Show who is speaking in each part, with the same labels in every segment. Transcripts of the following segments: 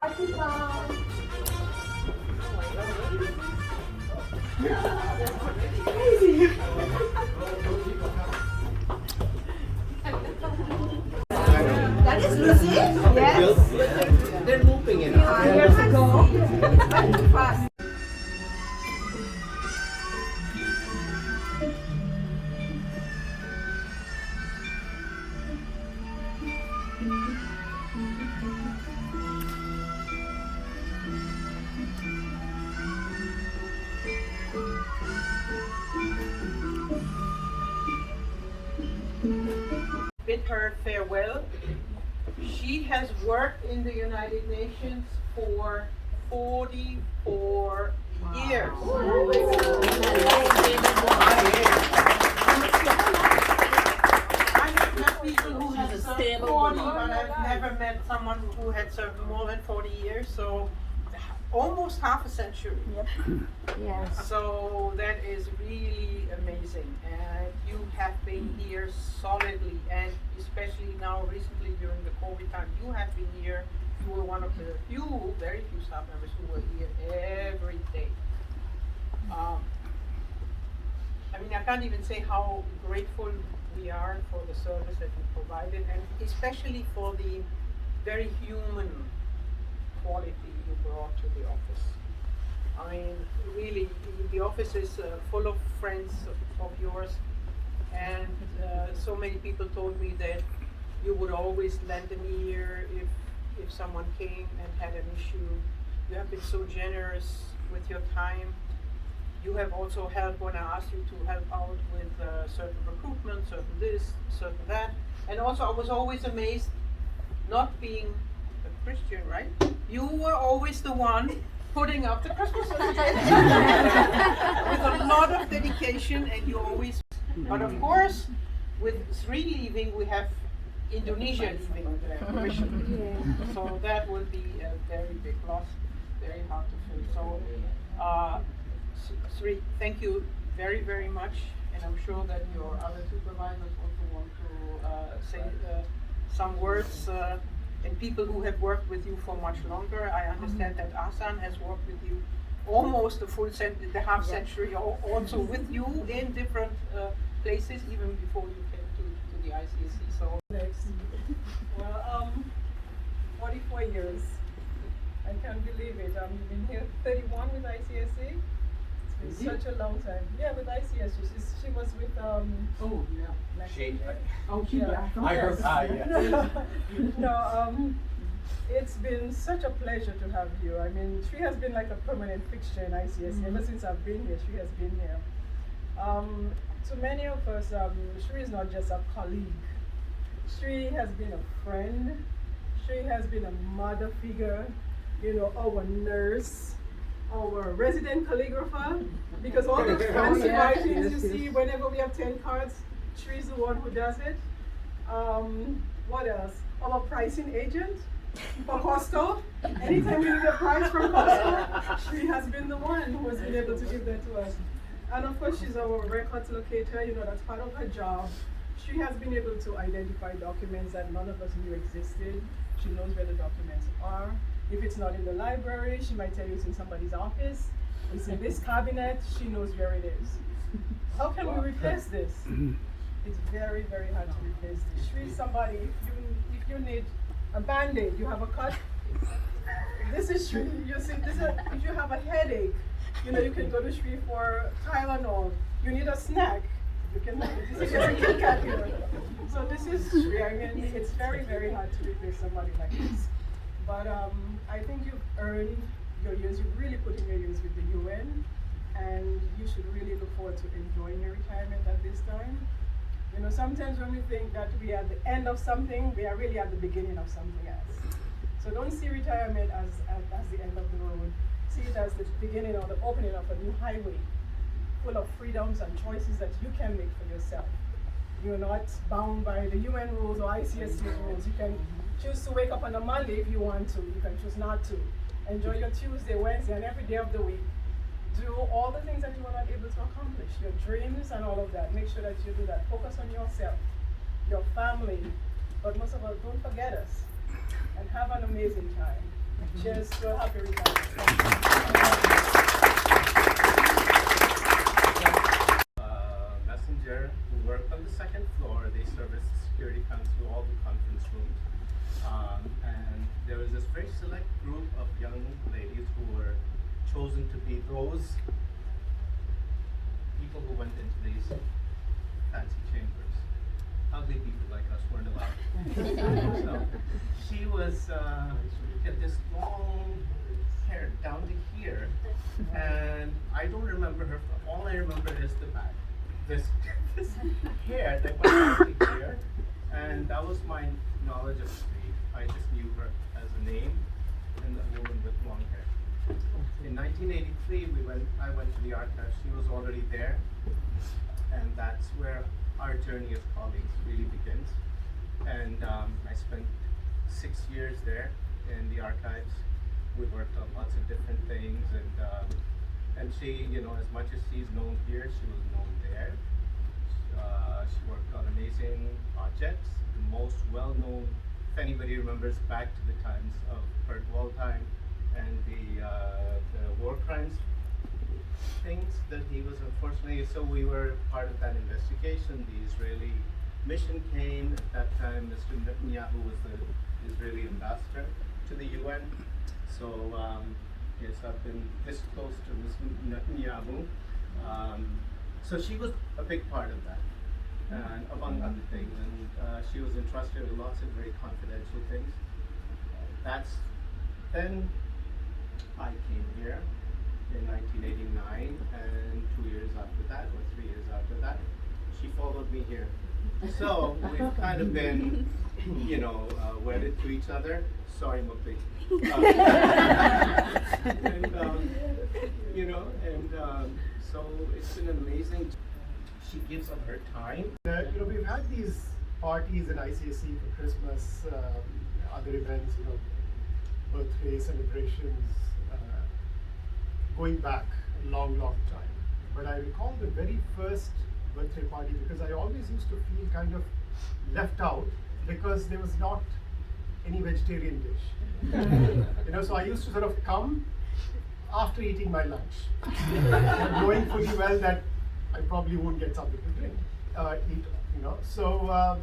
Speaker 1: That is Lucy? Yes.
Speaker 2: They're moving it.
Speaker 1: Years ago. Fast.
Speaker 3: Bid her farewell. She has worked in the United Nations for 44 years. I have met people who have served 40, but I've never met someone who had served more than 40 years, so almost half a century.
Speaker 1: Yes.
Speaker 3: So that is really amazing, and you have been here solidly, and especially now recently during the COVID time, you have been here. You were one of the very few staff members who were here every day. I mean, I can't even say how grateful we are for the service that you provided, and especially for the very human quality you brought to the office. I mean, really, the office is full of friends of yours, and so many people told me that you would always lend an ear if someone came and had an issue. You have been so generous with your time. You have also helped when I asked you to help out with certain recruitment, certain this, certain that. And also, I was always amazed, not being a Christian, right? You were always the one putting up the Christmas tree with a lot of dedication, and you always. But of course, with Sri leaving, we have Indonesia leaving the mission. So that would be a very big loss, very hard to fill. So, Sri, thank you very, very much, and I'm sure that your other supervisors also want to say some words. And people who have worked with you for much longer. I understand that Asan has worked with you almost the half century, also with you in different places, even before you came to the ICSC. So,
Speaker 4: well, 44 years. I can't believe it. I've been here 31 with ICSC. It's been such a long time. Yeah, with ICSC. She was with
Speaker 2: Oh yeah.
Speaker 4: I
Speaker 2: heard. Yeah.
Speaker 4: No, it's been such a pleasure to have you. I mean, she has been like a permanent fixture in ICSC. Ever since I've been here, she has been here. To many of us, Shri is not just a colleague. Shri has been a friend. Shri has been a mother figure. You know, our nurse, our resident calligrapher, because all the fancy writings you see whenever we have 10 cards, Shri's the one who does it. What else? Our pricing agent for Costco. Anytime we need a price from Costco, Shri has been the one who has been able to give that to us. And of course, she's our records locator. You know, that's part of her job. She has been able to identify documents that none of us knew existed. She knows where the documents are. If it's not in the library, she might tell you it's in somebody's office. It's in this cabinet. She knows where it is. How can we replace this? It's very, very hard to replace this. Shri's somebody, if you need a Band-Aid, you have a cut. This is Shri. You see, if you have a headache, you know, you can go to Shri for Tylenol. You need a snack, you can this is your cat here. So this is Shri. I mean, it's very, very hard to replace somebody like this. But I think you've earned your years. You've really put in your years with the UN, and you should really look forward to enjoying your retirement at this time. You know, sometimes when we think that we are at the end of something, we are really at the beginning of something else. So don't see retirement as the end of the road. See it as the beginning or the opening of a new highway, full of freedoms and choices that you can make for yourself. You're not bound by the UN rules or ICSC rules. You can choose to wake up on a Monday if you want to. You can choose not to. Enjoy your Tuesday, Wednesday, and every day of the week. Do all the things that you were not able to accomplish, your dreams and all of that. Make sure that you do that. Focus on yourself, your family, but most of all, don't forget us, and have an amazing time. Cheers to a happy retirement.
Speaker 2: Messenger who worked on the second floor. They service the security council, all the conference rooms. And there was this very select group of young ladies who were chosen to be those people who went into these fancy chambers. Ugly people like us weren't allowed. So she was, she had this long hair down to here, and I don't remember her. All I remember is the back. This hair that went down to here, and that was my knowledge of Sri. I just knew her as a name and a woman with long hair. In 1983, I went to the archives. She was already there, and that's where our journey as colleagues really begins. And I spent 6 years there in the archives. We worked on lots of different things, and she, you know, as much as she's known here, she was known there. She worked on amazing projects. The most well-known, if anybody remembers back to the times of Kurt Waldheim and the war crimes things that he was unfortunately, so we were part of that investigation. The Israeli mission came. At that time, Mr. Netanyahu was the Israeli ambassador to the UN. So yes, I've been this close to Mr. Netanyahu. So she was a big part of that, and among other things. And she was entrusted with lots of very confidential things. Then I came here in 1989, and 2 years after that, or 3 years after that, she followed me here. So we've kind of been, you know, wedded to each other. Sorry, Mukti. You know, and so it's been amazing. She gives up her time.
Speaker 5: You know, we've had these parties in ICSC for Christmas, other events, you know, birthday celebrations, going back a long time. But I recall the very first birthday party because I always used to feel kind of left out because there was not any vegetarian dish. You know, so I used to sort of come after eating my lunch, knowing fully well that I probably won't get something to drink, eat, you know. So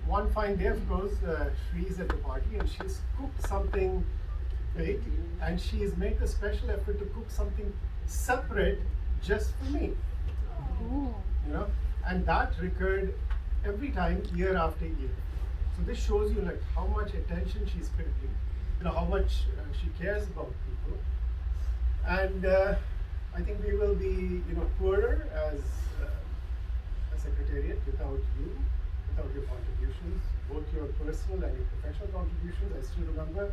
Speaker 5: one fine day, of course, Shree's at the party and she's cooked something big, and she's made a special effort to cook something separate just for me. You know, and that recurred every time, year after year. So this shows you like how much attention she's paying, you know, how much she cares about people. And I think we will be, you know, poorer as a secretariat without you, without your contributions, both your personal and your professional contributions. I still remember,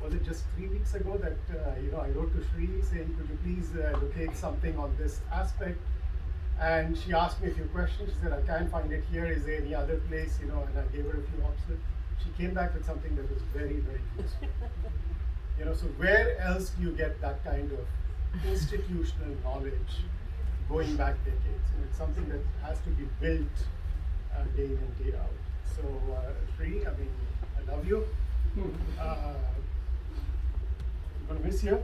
Speaker 5: was it just 3 weeks ago that you know, I wrote to Shree saying, could you please locate something on this aspect? And she asked me a few questions. She said, I can't find it here. Is there any other place? You know, and I gave her a few options. She came back with something that was very, very useful. You know, so where else do you get that kind of institutional knowledge going back decades? And it's something that has to be built day in and day out. So, Shree, I mean, I love you. I'm gonna miss you.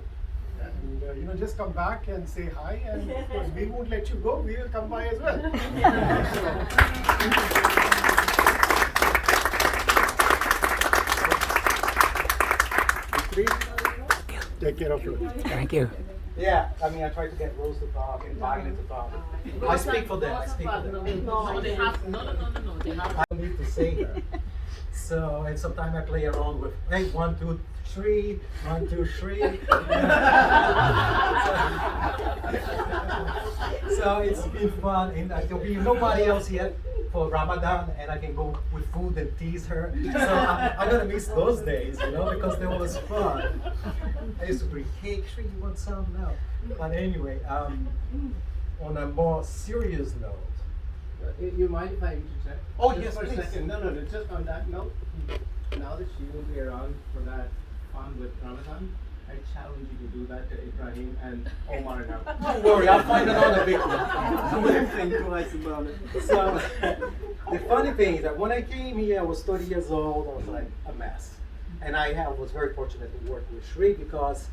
Speaker 5: And you know, just come back and say hi, and of course we won't let you go. We will come by as well. Take care of you.
Speaker 6: Thank you.
Speaker 7: Yeah, I mean, I tried to get Rose to talk and Wagner to talk. I speak for them. I speak for them.
Speaker 8: No, they have. No. They have.
Speaker 7: I need to say her. So, and sometimes I play around with, hey, 1, 2, 3, 1, 2, 3. So it's been fun, and there'll be nobody else yet for Ramadan, and I can go with food and tease her. So I'm gonna miss those days, you know, because they was fun. I used to bring cake. Sure, you want some now? But anyway, on a more serious note.
Speaker 2: You mind if I interject?
Speaker 7: Oh,
Speaker 2: Just
Speaker 7: yes,
Speaker 2: for
Speaker 7: please.
Speaker 2: a second. No, just on that note. Now that she will be around for that fun with Ramadan, I challenge you to do that to Ibrahim and Omar now.
Speaker 7: Don't worry, I'll find another big one.
Speaker 2: I wouldn't think twice about it.
Speaker 7: So, the funny thing is that when I came here, I was 30 years old. I was like a mess. And was very fortunate to work with Shri because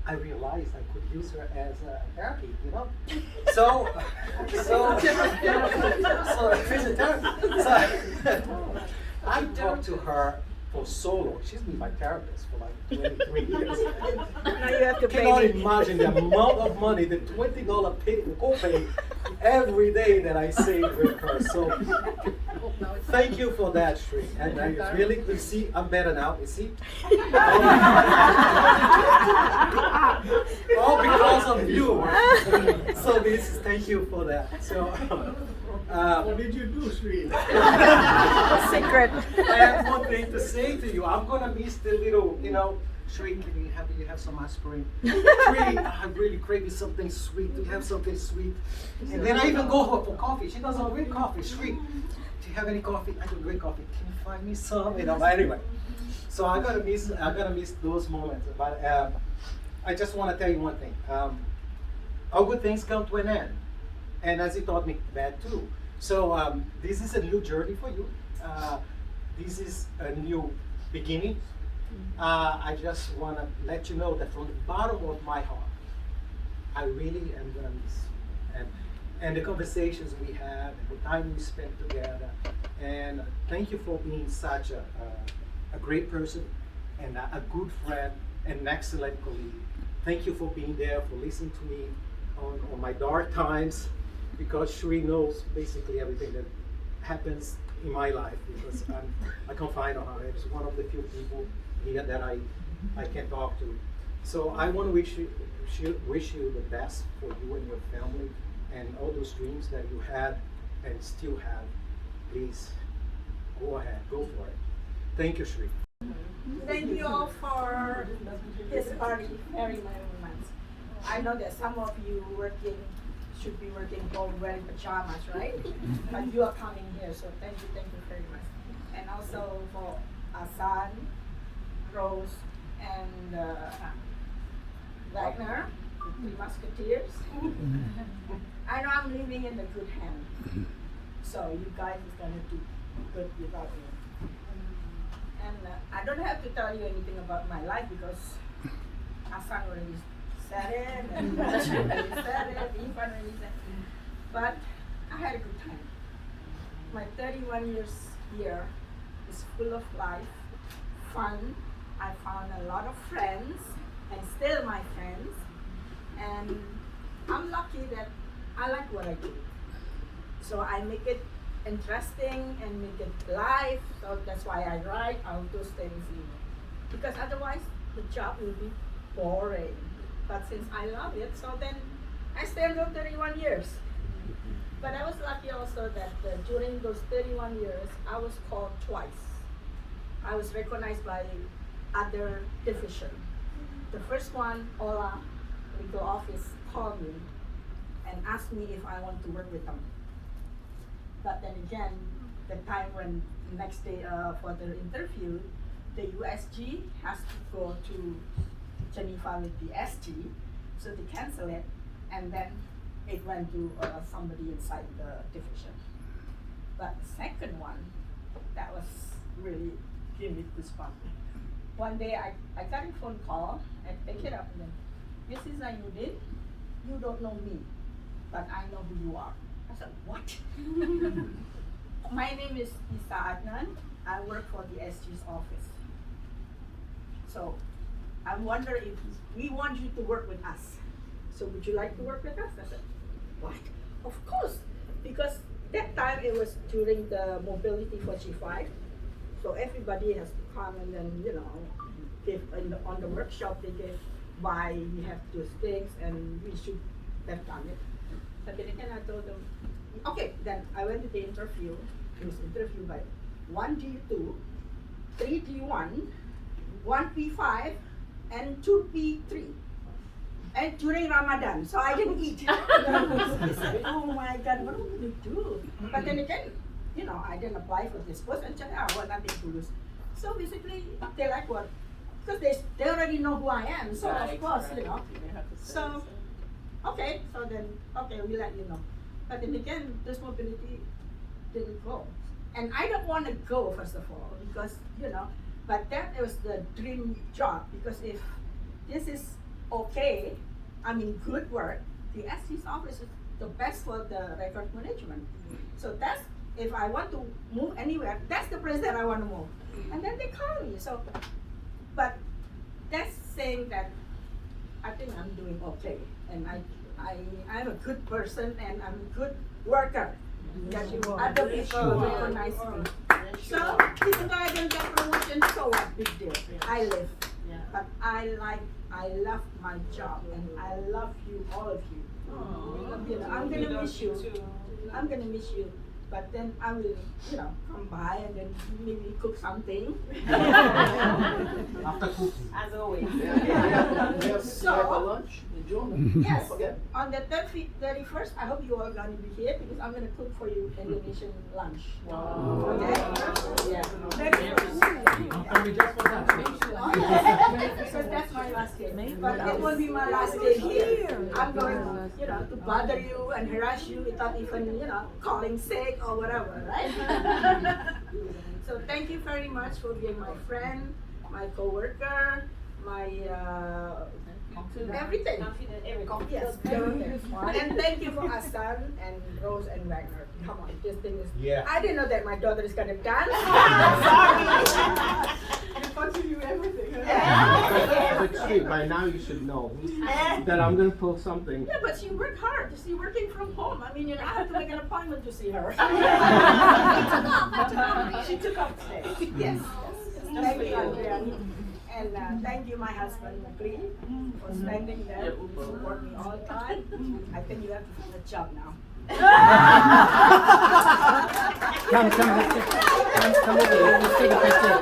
Speaker 7: I realized I could use her as a therapy, you know. So physiotherapy. So I talked to her for so long. She's been my therapist for like 23 years.
Speaker 1: Now you have to pay
Speaker 7: Cannot
Speaker 1: me.
Speaker 7: imagine the amount of money, the $20 copay every day that I saved with her. So thank you for that, Shri. And I really, you see, I'm better now. You see, all because of you. So thank you for that. So.
Speaker 5: What did you do, Sri?
Speaker 1: Secret.
Speaker 7: I have one thing to say to you. I'm gonna miss the little, you know, Shri, can you have some aspirin? Shri, I'm really craving something sweet. Do you have something sweet? And then I even go for coffee. She doesn't drink coffee. Shri, do you have any coffee? I don't drink coffee. Can you find me some? You know, but anyway. So I'm gonna miss those moments. But I just want to tell you one thing. All good things come to an end. And as he taught me, bad too. So this is a new journey for you. This is a new beginning. I just want to let you know that from the bottom of my heart, I really am going to miss you. And the conversations we have, and the time we spent together. And thank you for being such a great person, and a good friend, and an excellent colleague. Thank you for being there, for listening to me on my dark times, because Shri knows basically everything that happens in my life, because I confide on her. It's one of the few people here that I can talk to. So I want to wish you the best for you and your family, and all those dreams that you had and still have. Please go ahead, go for it. Thank you, Shri.
Speaker 1: Thank you all for this party, very moments. I know that some of you should be working home wearing pajamas, right? But you are coming here, so thank you very much. And also for Asan, Rose, and Wagner, the Three Musketeers. I know I'm living in a good hand, so you guys is gonna do good without me. And I don't have to tell you anything about my life because Asan already said it, and Rose already said it, Ifan already said it. But I had a good time. My 31 years here is full of life, fun. I found a lot of friends, and still my friends. And I'm lucky that I like what I do. So I make it interesting and make it live. So that's why I write all those things. Because otherwise the job will be boring. But since I love it, so then I stay until 31 years. But I was lucky also that during those 31 years, I was called twice. I was recognized by other division. The first one, Ola, legal office, called me and asked me if I want to work with them. But then again, the time when next day for the interview, the USG has to go to Geneva with the SG, so they cancel it, and then it went to somebody inside the division. But the second one, that was really gave me goosebumps. One day I got a phone call and pick it up and then, Mrs. Ayudin, you don't know me, but I know who you are. I said, what? My name is Isa Adnan. I work for the SG's office. So I wonder if we want you to work with us. So would you like to work with us? I said, what? Of course, because that time it was during the mobility for G5. So everybody has to come and then, give on the workshop they gave why we have those things and we should have done it. But then again I told them, okay, then I went to the interview. It was interviewed by 1G2, 3G1, 1P5, and 2P3. And during Ramadan, so I didn't eat. I said, oh my God, what do we do? But then again, I didn't apply for this post and said, well, nothing to lose. So basically, they like what? Because they already know who I am, so of course, So, okay, so then, okay, we'll let you know. But then again, this mobility didn't go. And I don't want to go, first of all, because, but But that was the dream job, because if this is okay, I mean good work, the SC's office is the best for the record management. So that's, if I want to move anywhere, that's the place that I want to move. And then they call me. So, but that's saying that I think I'm doing okay, and I'm a good person, and I'm a good worker. That other people recognize me. So even though I don't get promotion, so what? Big deal. I live. But I love my job, and I love you, all of you. You know, I'm gonna miss you. I'm gonna miss you. But then I will, you know, come by and then maybe cook something.
Speaker 7: After cooking.
Speaker 8: As always.
Speaker 1: So,
Speaker 2: lunch in June.
Speaker 1: yes, on the 31st, I hope you all gonna be here, because I'm gonna cook for you Indonesian lunch. Okay? Yeah.
Speaker 7: Don't tell me just for that.
Speaker 1: So that's my last day. But it won't be my last day here. I'm going, you know, to bother you and harass you without even, you know, calling sick or whatever, right? So thank you very much for being my friend, my co-worker, my everything. Yes, and thank you for Asan and Rose and Wagner. Come on, this thing is.
Speaker 7: Yeah.
Speaker 1: I didn't know that my daughter is gonna dance. Sorry.
Speaker 4: You continue everything.
Speaker 2: But Street, by now you should know that I'm gonna pull something.
Speaker 1: Yeah, but she worked hard. She's working from home. I mean, you know, I have to make an appointment to see her. She took off today. Yes. Thank you, Adrian. And thank you, my husband, Glee, for standing there to support me all the time. I think you have to find a job now.
Speaker 2: Come over there. Let's take a picture.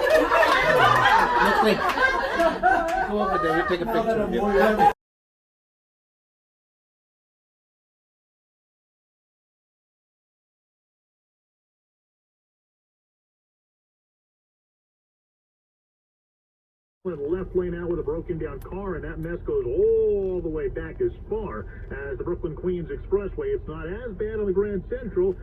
Speaker 2: Go over there. We'll take a picture of you.
Speaker 6: In the left lane out with a broken down car, and that mess goes all the way back as far as the Brooklyn Queens Expressway. It's not as bad on the Grand Central.